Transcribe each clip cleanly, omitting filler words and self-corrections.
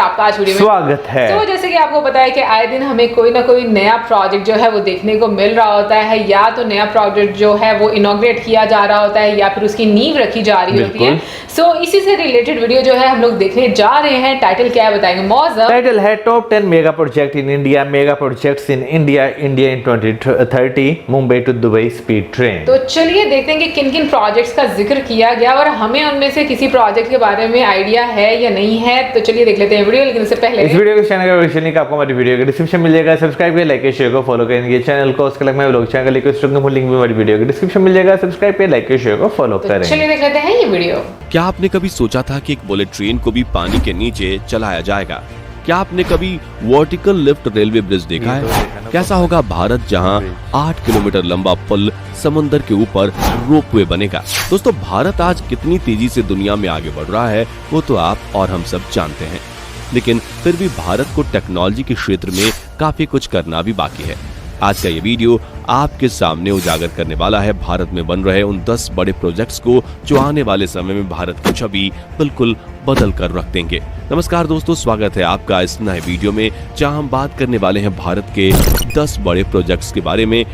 आपका आज वीडियो में स्वागत है। तो जैसे कि आपको पता है कि आए दिन हमें कोई ना कोई नया प्रोजेक्ट जो है वो देखने को मिल रहा होता है, या तो नया प्रोजेक्ट जो है वो इनॉग्रेट किया जा रहा होता है या फिर उसकी नींव रखी जा रही होती है। सो इसी से रिलेटेड वीडियो जो है हम लोग देखने जा रहे हैं। टाइटल क्या है बताएंगे मौसम। टाइटल है top 10 mega project in India, mega projects in India in 2030, Mumbai to Dubai speed train. तो चलिए देखते हैं कि किन किन प्रोजेक्ट्स का जिक्र किया गया और हमें उनमें से किसी प्रोजेक्ट के बारे में आइडिया है या नहीं है। तो चलिए देख लेते हैं वीडियो, लेकिन उससे पहले इस वीडियो के चैनल का लिंक आपको हमारी वीडियो के डिस्क्रिप्शन मिल जाएगा। सब्सक्राइब करें, लाइक शेयर को फॉलो करेंगे चैनल को। उसके अलावा व्लॉग चैनल लिंक भी हमारी वीडियो के डिस्क्रिप्शन मिल जाएगा। सब्सक्राइब करें, लाइक शेयर को फॉलो करें। चलिए देख लेते हैं ये वीडियो। क्या आपने कभी सोचा था कि एक बुलेट ट्रेन को भी पानी के नीचे चलाया जाएगा? क्या आपने कभी वर्टिकल लिफ्ट रेलवे ब्रिज देखा है? कैसा होगा भारत जहां 8 किलोमीटर लंबा पुल समुद्र के ऊपर रोपवे बनेगा? दोस्तों, भारत आज कितनी तेजी से दुनिया में आगे बढ़ रहा है वो तो आप और हम सब जानते हैं, लेकिन फिर भी भारत को टेक्नोलॉजी के क्षेत्र में काफी कुछ करना भी बाकी है। आज का ये वीडियो आपके सामने उजागर करने वाला है भारत में बन रहे उन 10 बड़े प्रोजेक्ट्स को जो आने वाले समय में भारत की छवि बिल्कुल बदल कर रख देंगे। नमस्कार दोस्तों, स्वागत है आपका इस नए वीडियो में जहां हम बात करने वाले हैं भारत के 10 बड़े प्रोजेक्ट्स के बारे में।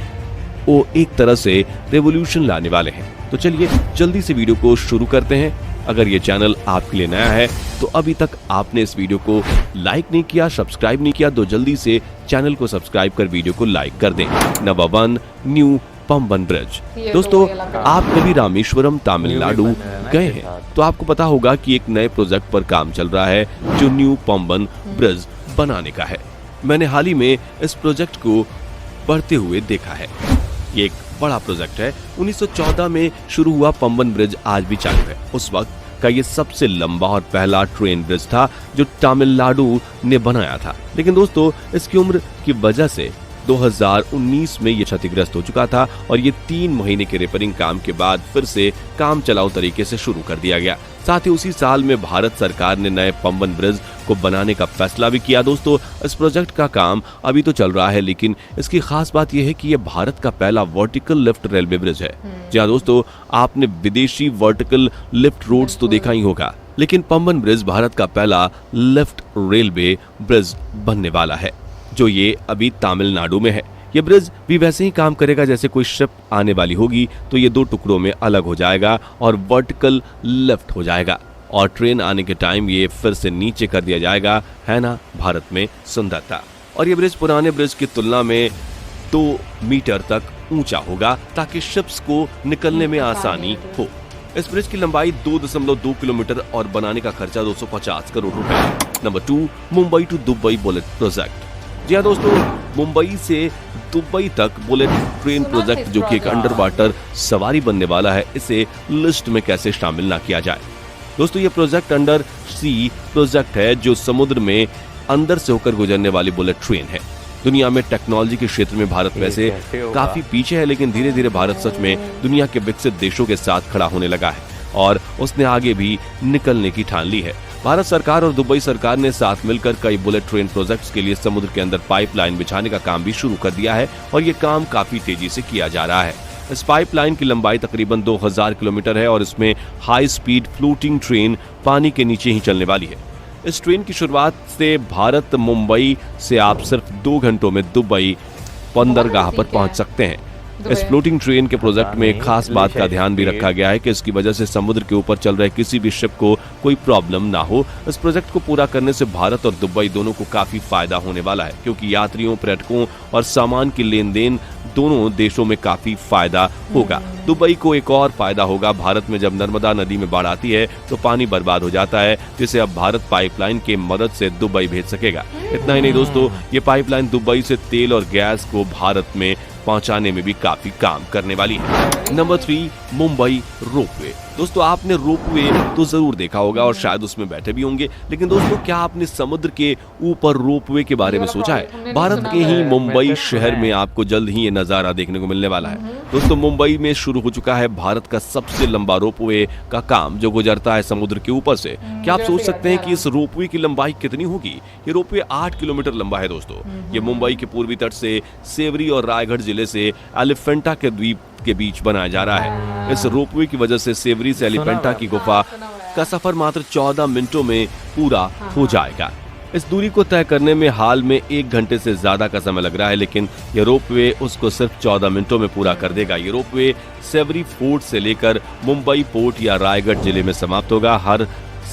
वो एक तरह से रेवोल्यूशन लाने वाले हैं। तो चलिए जल्दी से वीडियो को शुरू करते हैं। अगर ये चैनल आपके लिए नया है तो अभी तक आपने इस वीडियो को लाइक नहीं किया, सब्सक्राइब नहीं किया, तो जल्दी से चैनल को सब्सक्राइब कर वीडियो को लाइक कर दें। Number 1, new Pamban bridge. दोस्तों, आप कभी रामेश्वरम तमिलनाडु गए हैं तो आपको पता होगा कि एक नए प्रोजेक्ट पर काम चल रहा है जो न्यू पंबन ब्रिज बनाने का है। मैंने हाल ही में इस प्रोजेक्ट को बढ़ते हुए देखा है। ये एक बड़ा प्रोजेक्ट है। 1914 में शुरू हुआ पंबन ब्रिज आज भी चालू है। उस वक्त का ये सबसे लंबा और पहला ट्रेन ब्रिज था जो तमिलनाडु ने बनाया था। लेकिन दोस्तों, इसकी उम्र की वजह से 2019 में ये क्षतिग्रस्त हो चुका था और ये 3 महीने के रिपेयरिंग काम के बाद फिर से काम चलाऊ तरीके से शुरू कर दिया गया। साथ ही उसी साल में भारत सरकार ने नए पंबन ब्रिज को बनाने का फैसला भी किया। दोस्तों, इस प्रोजेक्ट का काम अभी तो चल रहा है, लेकिन इसकी खास बात यह है कि ये भारत का पहला वर्टिकल लिफ्ट रेलवे ब्रिज है। जी हाँ दोस्तों, आपने विदेशी वर्टिकल लिफ्ट रोड्स तो देखा ही होगा, लेकिन पंबन ब्रिज भारत का पहला लिफ्ट रेलवे ब्रिज बनने वाला है जो ये अभी तमिलनाडु में है। ये ब्रिज भी वैसे ही काम करेगा जैसे कोई शिप आने वाली होगी तो ये 2 टुकड़ों में अलग हो जाएगा और वर्टिकल लिफ्ट हो जाएगा और ट्रेन आने के टाइम ये फिर से नीचे कर दिया जाएगा। है ना भारत में सुंदरता। और ये ब्रिज पुराने ब्रिज की तुलना में 2 मीटर तक ऊंचा होगा ताकि शिप्स को निकलने में आसानी हो। इस ब्रिज की लंबाई 2.2 किलोमीटर और बनाने का खर्चा 250 करोड़ रुपए। Number 2, Mumbai to Dubai bullet project. जी हाँ दोस्तों, मुंबई से दुबई तक बुलेट ट्रेन प्रोजेक्ट जो कि एक अंडर वाटर सवारी बनने वाला है, इसे लिस्ट में कैसे शामिल ना किया जाए। दोस्तों, ये प्रोजेक्ट अंडर सी प्रोजेक्ट है जो समुद्र में अंदर से होकर गुजरने वाली बुलेट ट्रेन है। दुनिया में टेक्नोलॉजी के क्षेत्र में भारत वैसे काफी पीछे है, लेकिन धीरे धीरे भारत सच में दुनिया के विकसित देशों के साथ खड़ा होने लगा है और उसने आगे भी निकलने की ठान ली है। भारत सरकार और दुबई सरकार ने साथ मिलकर कई बुलेट ट्रेन प्रोजेक्ट्स के लिए समुद्र के अंदर पाइपलाइन बिछाने का काम भी शुरू कर दिया है और ये काम काफी तेजी से किया जा रहा है। इस पाइपलाइन की लंबाई तकरीबन 2000 किलोमीटर है और इसमें हाई स्पीड फ्लोटिंग ट्रेन पानी के नीचे ही चलने वाली है। इस ट्रेन की शुरुआत से भारत मुंबई से आप सिर्फ 2 घंटों में दुबई बंदरगाह पर पहुंच सकते हैं। इस फ्लोटिंग ट्रेन के प्रोजेक्ट में एक खास बात का ध्यान भी रखा गया है कि इसकी वजह से समुद्र के ऊपर चल रहे किसी भी शिप को कोई प्रॉब्लम ना हो। इस प्रोजेक्ट को पूरा करने से भारत और दुबई दोनों को काफी फायदा होने वाला है, क्योंकि यात्रियों, पर्यटकों और सामान की लेन देन दोनों देशों में काफी फायदा होगा। दुबई को एक और फायदा होगा। भारत में जब नर्मदा नदी में बाढ़ आती है तो पानी बर्बाद हो जाता है, जिसे अब भारत पाइपलाइन के मदद से दुबई भेज सकेगा। इतना ही नहीं दोस्तों, ये पाइपलाइन दुबई से तेल और गैस को भारत में पहुंचाने में भी काफी काम करने वाली है। Number 3, Mumbai ropeway. दोस्तों, आपने रोपवे तो जरूर देखा होगा और शायद उसमें बैठे भी होंगे, लेकिन दोस्तों, क्या आपने समुद्र के ऊपर रोपवे के बारे में सोचा है? भारत के ही मुंबई शहर में आपको जल्द ही ये नजारा देखने को मिलने वाला है। दोस्तों, मुंबई में शुरू हो चुका है भारत का सबसे लंबा रोपवे का काम जो गुजरता है समुद्र के ऊपर से। क्या आप सोच सकते हैं कि इस रोपवे की लंबाई कितनी होगी? ये रोपवे 8 किलोमीटर लंबा है दोस्तों। ये मुंबई के पूर्वी तट से सेवरी और रायगढ़ जिले से एलिफेंटा के द्वीप के बीच बनाया जा रहा है। इस रोपवे की वजह से सेवरी से एलिफेंटा की गुफा का सफर मात्र 14 मिनटों में पूरा हो जाएगा। इस दूरी को तय करने में हाल में 1 घंटे से ज्यादा का समय लग रहा है, लेकिन ये रोपवे उसको सिर्फ 14 मिनटों में पूरा कर देगा। ये रोपवे सेवरी फोर्ट से लेकर मुंबई पोर्ट या रायगढ़ जिले में समाप्त होगा। हर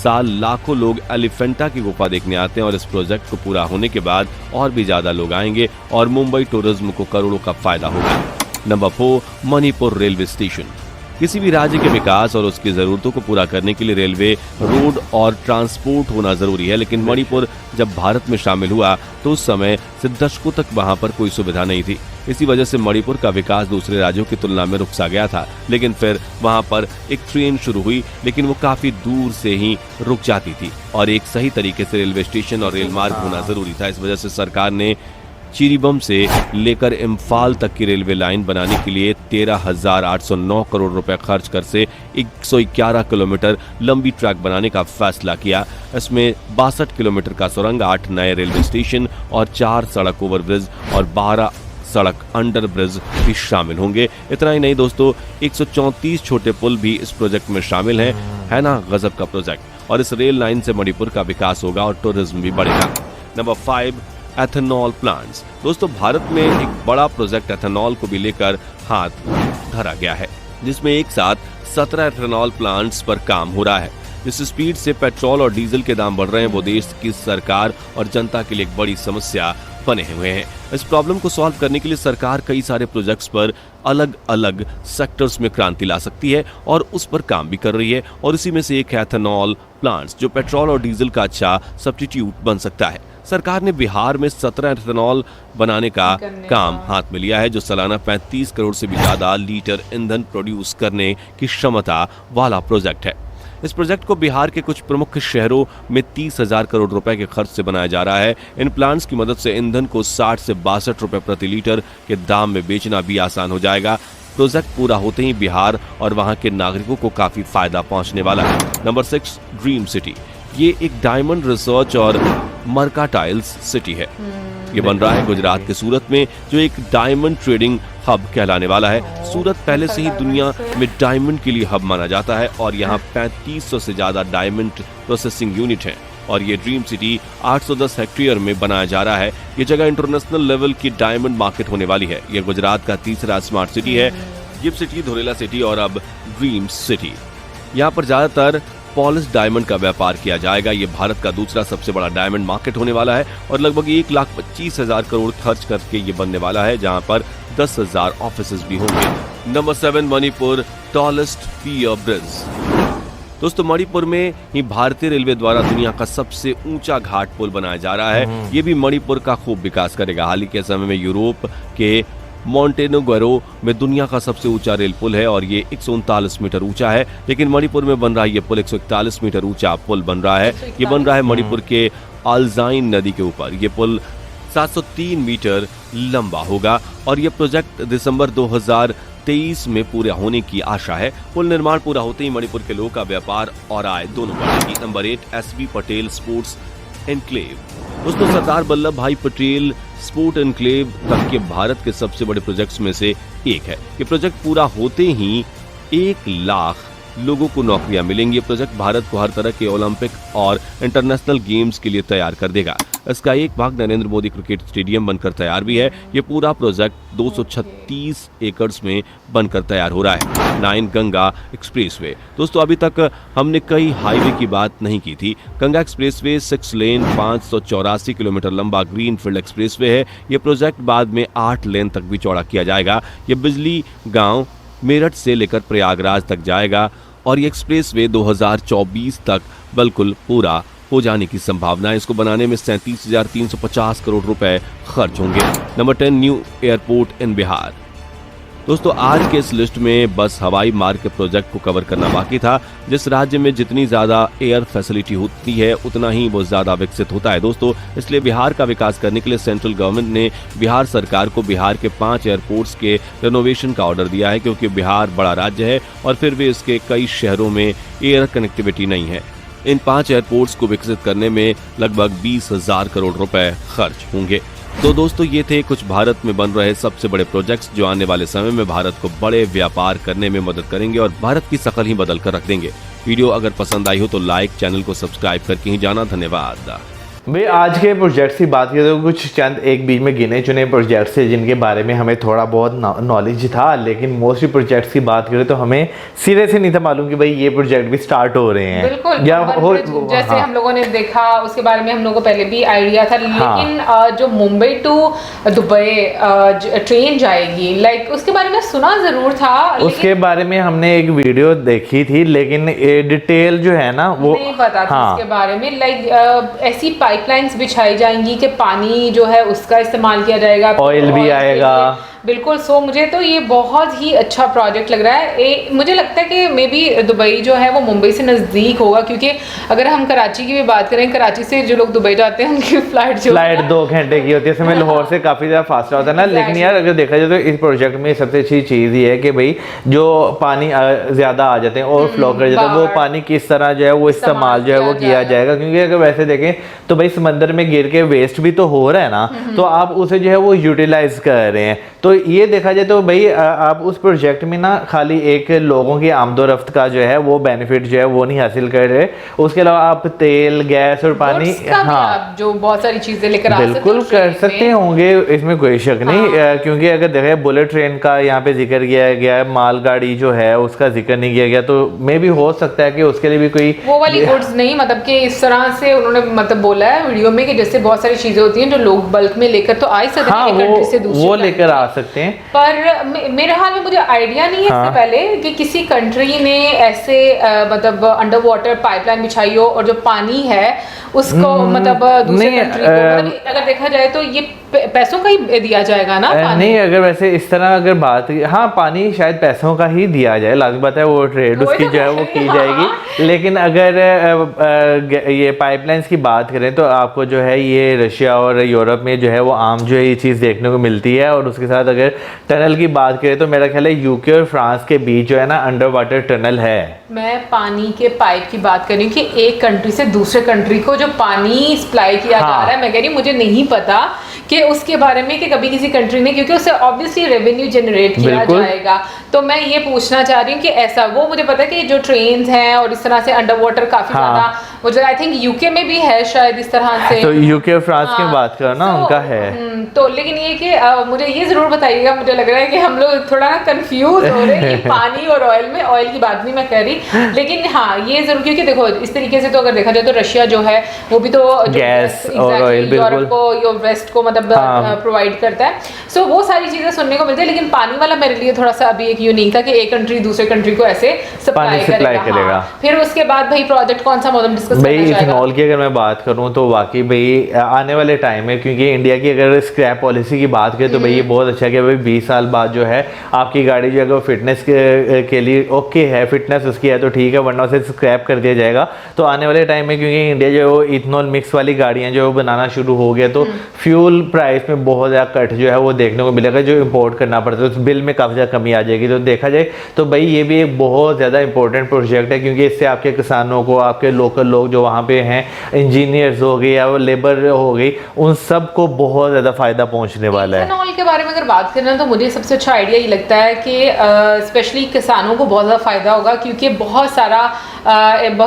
साल लाखों लोग एलिफेंटा की गुफा देखने आते हैं और इस प्रोजेक्ट को पूरा होने के बाद और भी ज्यादा लोग आएंगे और मुंबई टूरिज्म को करोड़ों का फायदा होगा। Number 4, Manipur railway station. किसी भी राज्य के विकास और उसकी जरूरतों को पूरा करने के लिए रेलवे, रोड और ट्रांसपोर्ट होना जरूरी है, लेकिन मणिपुर जब भारत में शामिल हुआ तो उस समय से दशकों तक वहां पर कोई सुविधा नहीं थी। इसी वजह से मणिपुर का विकास दूसरे राज्यों की तुलना में रुक सा गया था। लेकिन फिर वहां पर एक ट्रेन शुरू हुई, लेकिन वो काफी दूर से ही रुक जाती थी और एक सही तरीके से रेलवे स्टेशन और रेल मार्ग होना जरूरी था। इस वजह से सरकार ने चिरीबम से लेकर इम्फाल तक की रेलवे लाइन बनाने के लिए 13,809 करोड़ रुपए खर्च कर से 111 किलोमीटर लंबी ट्रैक बनाने का फैसला किया। इसमें 62 किलोमीटर का सुरंग, 8 नए रेलवे स्टेशन और 4 सड़क ओवरब्रिज और 12 सड़क अंडर ब्रिज भी शामिल होंगे। इतना ही नहीं दोस्तों, 134 छोटे पुल भी इस प्रोजेक्ट में शामिल हैं। है ना गजब का प्रोजेक्ट। और इस रेल लाइन से मणिपुर का विकास होगा और टूरिज्म भी बढ़ेगा। Number 5, ethanol plants. दोस्तों, भारत में एक बड़ा प्रोजेक्ट एथेनॉल को भी लेकर हाथ धरा गया है, जिसमें एक साथ 17 एथेनॉल प्लांट्स पर काम हो रहा है। जिस स्पीड से पेट्रोल और डीजल के दाम बढ़ रहे हैं वो देश की सरकार और जनता के लिए एक बड़ी समस्या बने हुए हैं। इस प्रॉब्लम को सॉल्व करने के लिए सरकार कई सारे प्रोजेक्ट्स पर अलग अलग सेक्टर्स में क्रांति ला सकती है और उस पर काम भी कर रही है। और इसी में से एक है एथेनॉल प्लांट्स, जो पेट्रोल और डीजल का अच्छा सब्स्टिट्यूट बन सकता है। सरकार ने बिहार में 17 एथेनॉल बनाने का काम हाथ में लिया है, जो सालाना 35 करोड़ से भी ज्यादा लीटर ईंधन प्रोड्यूस करने की क्षमता वाला प्रोजेक्ट है। इस प्रोजेक्ट को बिहार के कुछ प्रमुख शहरों में 30,000 करोड़ रुपए के खर्च से बनाया जा रहा है। इन प्लांट्स की मदद से ईंधन को 60 से 62 रुपए प्रति लीटर के दाम में बेचना भी आसान हो जाएगा। प्रोजेक्ट पूरा होते ही बिहार और वहां के नागरिकों को काफी फायदा पहुंचने वाला है। Number 6, dream city. ये एक डायमंड रिसर्च और मर्काटाइल्स सिटी है। ये बन रहा है गुजरात के सूरत में, जो एक डायमंड ट्रेडिंग हब कहलाने वाला है। सूरत पहले से ही दुनिया में डायमंड के लिए हब माना जाता है और यहाँ 3500 से ज्यादा डायमंड प्रोसेसिंग यूनिट हैं। और ये ड्रीम सिटी 810 हेक्टेयर में बनाया जा रहा है। ये जगह इंटरनेशनल लेवल की डायमंड मार्केट होने वाली है। ये गुजरात का तीसरा स्मार्ट सिटी है। गिफ्ट सिटी, धोरेला सिटी और अब ड्रीम सिटी। यहाँ पर ज्यादातर पॉलिश डायमंड का व्यापार किया जाएगा। ये भारत का दूसरा सबसे बड़ा डायमंड मार्केट होने वाला है और लगभग 1,25,000 करोड़ खर्च करके ये बनने वाला है, जहां पर 10,000 ऑफिसेज भी होंगे। Number 7, Manipur tallest pier bridge. दोस्तों, मणिपुर में ही भारतीय रेलवे द्वारा दुनिया का सबसे ऊंचा घाट पुल बनाया जा रहा है। ये भी मणिपुर का खूब विकास करेगा। हाल ही के समय में यूरोप के मोंटेनेग्रो में दुनिया का सबसे ऊंचा रेल पुल है और ये 139 मीटर ऊंचा है। लेकिन मणिपुर में बन रहा है ये पुल 141 मीटर ऊंचा पुल बन रहा है। ये बन रहा है मणिपुर के अल्जाइन नदी के ऊपर। ये पुल 703 मीटर लंबा होगा और ये प्रोजेक्ट दिसंबर 2023 में पूरा होने की आशा है। पुल निर्माण पूरा होते ही मणिपुर के लोगों का व्यापार और आय दोनों बढ़ेगी। Number 8, SB Patel sports enclave. दोस्तों, सरदार वल्लभ भाई पटेल स्पोर्ट एनक्लेव तक के भारत के सबसे बड़े प्रोजेक्ट्स में से एक है। ये प्रोजेक्ट पूरा होते ही 1 लाख लोगों को नौकरियां मिलेंगी। ये प्रोजेक्ट भारत को हर तरह के ओलंपिक और इंटरनेशनल गेम्स के लिए तैयार कर देगा। इसका एक भाग नरेंद्र मोदी क्रिकेट स्टेडियम बनकर तैयार भी है। ये पूरा प्रोजेक्ट 236 एकड़ में बनकर तैयार हो रहा है। 9, गंगा एक्सप्रेसवे। दोस्तों, अभी तक हमने कई हाईवे की बात नहीं की थी। गंगा एक्सप्रेसवे 6 लेन 584 किलोमीटर लंबा ग्रीनफील्ड एक्सप्रेसवे है। ये प्रोजेक्ट बाद में 8 लेन तक भी चौड़ा किया जाएगा। ये बिजली गांव मेरठ से लेकर प्रयागराज तक जाएगा और ये एक्सप्रेसवे 2024 तक बिल्कुल पूरा हो जाने की संभावना है। इसको बनाने में 37,350 करोड़ रुपए खर्च होंगे। नंबर 10, न्यू एयरपोर्ट इन बिहार। दोस्तों, आज के इस लिस्ट में बस हवाई मार्ग के प्रोजेक्ट को कवर करना बाकी था। जिस राज्य में जितनी ज्यादा एयर फैसिलिटी होती है उतना ही वो ज्यादा विकसित होता है दोस्तों। इसलिए बिहार का विकास करने के लिए सेंट्रल गवर्नमेंट ने बिहार सरकार को बिहार के 5 एयरपोर्ट्स के रेनोवेशन का ऑर्डर दिया है, क्योंकि बिहार बड़ा राज्य है और फिर भी इसके कई शहरों में एयर कनेक्टिविटी नहीं है। इन 5 एयरपोर्ट्स को विकसित करने में लगभग 20,000 करोड़ रुपए खर्च होंगे। तो दोस्तों, ये थे कुछ भारत में बन रहे सबसे बड़े प्रोजेक्ट्स जो आने वाले समय में भारत को बड़े व्यापार करने में मदद करेंगे और भारत की शक्ल ही बदल कर रख देंगे। वीडियो अगर पसंद आई हो तो लाइक, चैनल को सब्सक्राइब करके ही जाना। धन्यवाद। भाई आज के प्रोजेक्ट्स की बात करें तो कुछ चंद एक बीच में गिने चुने प्रोजेक्ट्स थे जिनके बारे में हमें थोड़ा बहुत नॉलेज था, लेकिन मोस्टली प्रोजेक्ट्स की बात करें तो हमें सिरे से नहीं था मालूम कि भाई ये प्रोजेक्ट भी स्टार्ट हो रहे हैं। बिल्कुल, या जैसे हाँ। हम लोगों ने देखा उसके बारे में हम लोगों को पहले भी आइडिया था, लेकिन जो मुंबई टू दुबई ट्रेन जाएगी, लाइक उसके बारे में सुना जरूर था, उसके बारे में हमने एक वीडियो देखी थी, लेकिन डिटेल जो है ना वो नहीं पता था हाँ। उसके बारे में। लाइक ऐसी पाइपलाइंस बिछाई जाएंगी कि पानी जो है उसका इस्तेमाल किया जाएगा, ऑयल भी आएगा। बिल्कुल। सो मुझे तो ये बहुत ही अच्छा प्रोजेक्ट लग रहा है। मुझे लगता है कि मे बी दुबई जो है वो मुंबई से नज़दीक होगा, क्योंकि अगर हम कराची की भी बात करें, कराची से जो लोग दुबई जाते हैं उनकी फ्लाइट 2 घंटे की होती है, इसमें लाहौर से काफ़ी ज़्यादा फासला होता है ना। लेकिन यार अगर देखा जाए तो इस प्रोजेक्ट में सबसे अच्छी चीज़ ये है कि भाई जो पानी ज़्यादा आ जाते हैं और फ्लो कर जाते हैं, वो पानी किस तरह जो है वो इस्तेमाल जो है वो किया जाएगा। क्योंकि अगर वैसे देखें तो भाई समंदर में गिर के वेस्ट भी तो हो रहा है ना, तो आप उसे जो है वो यूटिलाइज कर रहे हैं। तो ये देखा जाए तो भाई आप उस प्रोजेक्ट में ना खाली एक लोगों की आमदोरफ्त का जो है वो बेनिफिट जो है वो नहीं हासिल कर रहे, उसके अलावा आप तेल, गैस और पानी, हाँ, जो बहुत सारी चीजें लेकर बिल्कुल कर सकते होंगे, इसमें कोई शक नहीं। क्योंकि अगर देखे बुलेट ट्रेन का यहाँ पे जिक्र किया गया है, मालगाड़ी जो है उसका जिक्र नहीं किया गया, तो मे भी हो सकता है कि उसके लिए भी कोई वो वाली गुड्स नहीं, मतलब कि इस तरह से उन्होंने मतलब बोला है वीडियो में कि जैसे बहुत सारी चीजें होती हैं जो लोग बल्क में लेकर तो आ सकते हैं, एक कंट्री से दूसरी वो लेकर आ सकते हैं। पर मेरे हाल में मुझे आइडिया नहीं है इससे पहले कि किसी कंट्री ने ऐसे मतलब अंडर वाटर पाइपलाइन बिछाई हो और जो पानी है उसको मतलब दूसरे कंट्री को, मतलब अगर देखा जाए तो ये पैसों का ही दिया जाएगा ना पानी? नहीं, अगर वैसे इस तरह अगर बात, हाँ पानी शायद पैसों का ही दिया जाए, लाजमी बात है वो ट्रेड उसकी जो है वो की जाएगी। लेकिन अगर ये पाइपलाइंस की बात करें तो आपको जो है ये रशिया और यूरोप में जो है वो आम जो है ये चीज़ देखने को मिलती है। और उसके साथ अगर टनल की बात करें तो मेरा ख्याल है यूके और फ्रांस के बीच जो है ना अंडर वाटर टनल है। मैं पानी के पाइप की बात कर रही हूँ कि एक कंट्री से दूसरे कंट्री को जो पानी सप्लाई किया जा रहा है, मैं कह रही मुझे नहीं पता कि उसके बारे में कि कभी किसी कंट्री ने, क्योंकि उससे ऑब्वियसली रेवेन्यू जनरेट किया जाएगा, तो मैं ये पूछना चाह रही हूँ कि ऐसा, वो मुझे पता है कि जो ट्रेन्स हैं और इस तरह से अंडर वाटर काफी ज्यादा, मुझे आई थिंक यूके में भी है शायद इस तरह से, तो यूके और फ्रांस की बात करो ना, उनका है। तो लेकिन ये कि मुझे ये जरूर बताइएगा, मुझे लग रहा है कि हम लोग थोड़ा ना कंफ्यूज हो रहे हैं पानी और ऑयल में। ऑयल की बात नहीं मैं कह रही, लेकिन हाँ ये जरूर, क्योंकि देखो इस तरीके से तो अगर देखा जाए तो रशिया जो है वो भी तो गैस और ऑयल यूरोप को, वेस्ट को मतलब प्रोवाइड करता है। सो वो सारी चीजें सुनने को मिलती है, लेकिन पानी वाला मेरे लिए थोड़ा सा अभी एक यूनिक था कि एक कंट्री दूसरे कंट्री को ऐसे सप्लाई करेगा। फिर उसके बाद भाई प्रोजेक्ट कौन सा मतलब डिस्कस भाई इथेनॉल की अगर मैं बात करूं तो वाकई भाई आने वाले टाइम में, क्योंकि इंडिया की अगर स्क्रैप पॉलिसी की बात करें तो भाई ये बहुत अच्छा है कि भाई 20 साल बाद जो है आपकी गाड़ी जो है फिटनेस के लिए ओके है, फिटनेस उसकी है तो ठीक है, वरना उसे स्क्रैप कर दिया जाएगा। तो आने वाले टाइम में क्योंकि इंडिया जो इथेनॉल मिक्स वाली गाड़ियां जो बनाना शुरू हो गया, तो फ्यूल प्राइस में बहुत ज़्यादा कट जो है वो देखने को मिलेगा, जो इंपोर्ट करना पड़ता है उस बिल में काफ़ी ज़्यादा कमी आ जाएगी। तो देखा जाए तो भाई ये भी एक बहुत ज़्यादा इंपॉर्टेंट प्रोजेक्ट है, क्योंकि इससे आपके किसानों को, आपके लोकल लोग जो वहाँ पे हैं, इंजीनियर्स हो गए या लेबर हो गई, उन सब को बहुत ज़्यादा फ़ायदा पहुँचने वाला है। इथेनॉल के बारे में अगर बात करें तो मुझे सबसे अच्छा आइडिया ये लगता है कि स्पेशली किसानों को बहुत ज़्यादा फ़ायदा होगा, क्योंकि बहुत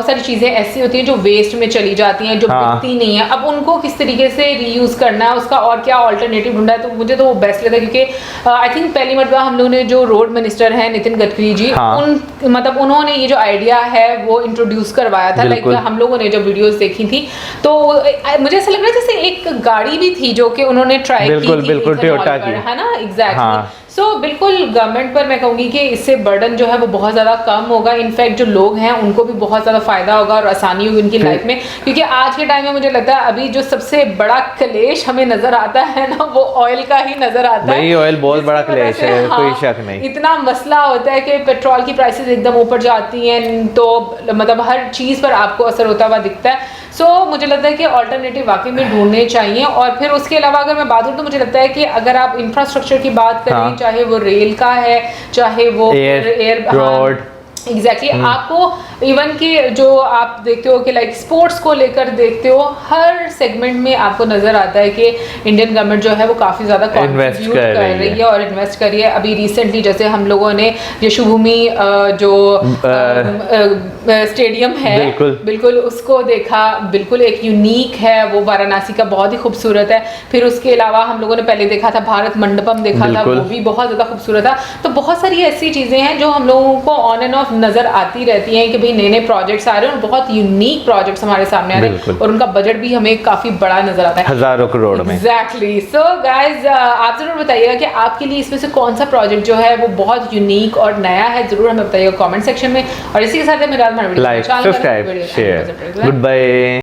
सारी चीज़ें ऐसी होती हैं जो वेस्ट में चली जाती हैं, जो बिकती नहीं है। अब उनको किस तरीके से रीयूज़ करना है, उसका और क्या ऑल्टरनेटिव ढूंढा है, तो मुझे तो वो बेस्ट लगता है। क्योंकि आई थिंक पहली मरतबा हम लोगों ने जो रोड मिनिस्टर हैं नितिन गडकरी जी, मतलब उन्होंने ये जो आइडिया है वो इंट्रोड्यूस करवाया था। लाइक हम लोगों ने जो वीडियोस देखी थी तो मुझे ऐसा लग रहा है जैसे एक गाड़ी भी थी जो कि उन्होंने ट्राई की थी, टोयोटा की, है ना, एग्जैक्टली। सो बिल्कुल गवर्नमेंट पर मैं कहूँगी कि इससे बर्डन जो है वो बहुत ज़्यादा कम होगा। इनफैक्ट जो लोग हैं उनको भी बहुत ज़्यादा फ़ायदा होगा और आसानी होगी उनकी लाइफ में, क्योंकि आज के टाइम में मुझे लगता है अभी जो सबसे बड़ा क्लेश हमें नज़र आता है ना, वो ऑयल का ही नज़र आता है। ऑयल बहुत बड़ा क्लेश है, कोई शक नहीं। इतना मसला होता है कि पेट्रोल की प्राइसेस एकदम ऊपर जाती हैं, तो मतलब हर चीज़ पर आपको असर होता हुआ दिखता है। सो मुझे लगता है कि ऑल्टरनेटिव वाकई में ढूंढने चाहिए। और फिर उसके अलावा अगर मैं बात करूँ तो मुझे लगता है कि अगर आप इंफ्रास्ट्रक्चर की बात करें, चाहे वो रेल का है, चाहे वो एयर रोड, एग्जैक्टली आपको इवन कि जो आप देखते हो कि लाइक स्पोर्ट्स को लेकर देखते हो, हर सेगमेंट में आपको नजर आता है कि इंडियन गवर्नमेंट जो है वो काफी ज्यादा कॉन्ट्रीब्यूट कर रही है और इन्वेस्ट कर रही है। अभी रिसेंटली जैसे हम लोगों ने यशोभूमि जो स्टेडियम है बिल्कुल उसको देखा, बिल्कुल एक यूनिक है वो, वाराणसी का बहुत ही खूबसूरत है। फिर उसके अलावा हम लोगों ने पहले देखा था भारत मंडपम देखा था, वो भी बहुत ज्यादा खूबसूरत था। तो बहुत सारी ऐसी चीजें हैं जो हम लोगों को ऑन एंड ऑफ नजर आती रहती हैं कि भाई नए नए प्रोजेक्ट्स आ रहे हैं और बहुत यूनिक प्रोजेक्ट्स हमारे सामने आ रहे हैं और उनका बजट भी हमें काफी बड़ा नजर आता है, हजारों करोड़ में। एग्जैक्टली। सो गाइज आप जरूर बताइएगा कि आपके लिए इसमें से कौन सा प्रोजेक्ट जो है वो बहुत यूनिक और नया है, जरूर हमें बताइएगा कमेंट सेक्शन में। और इसी के साथ मेरा like, subscribe, share, good bye.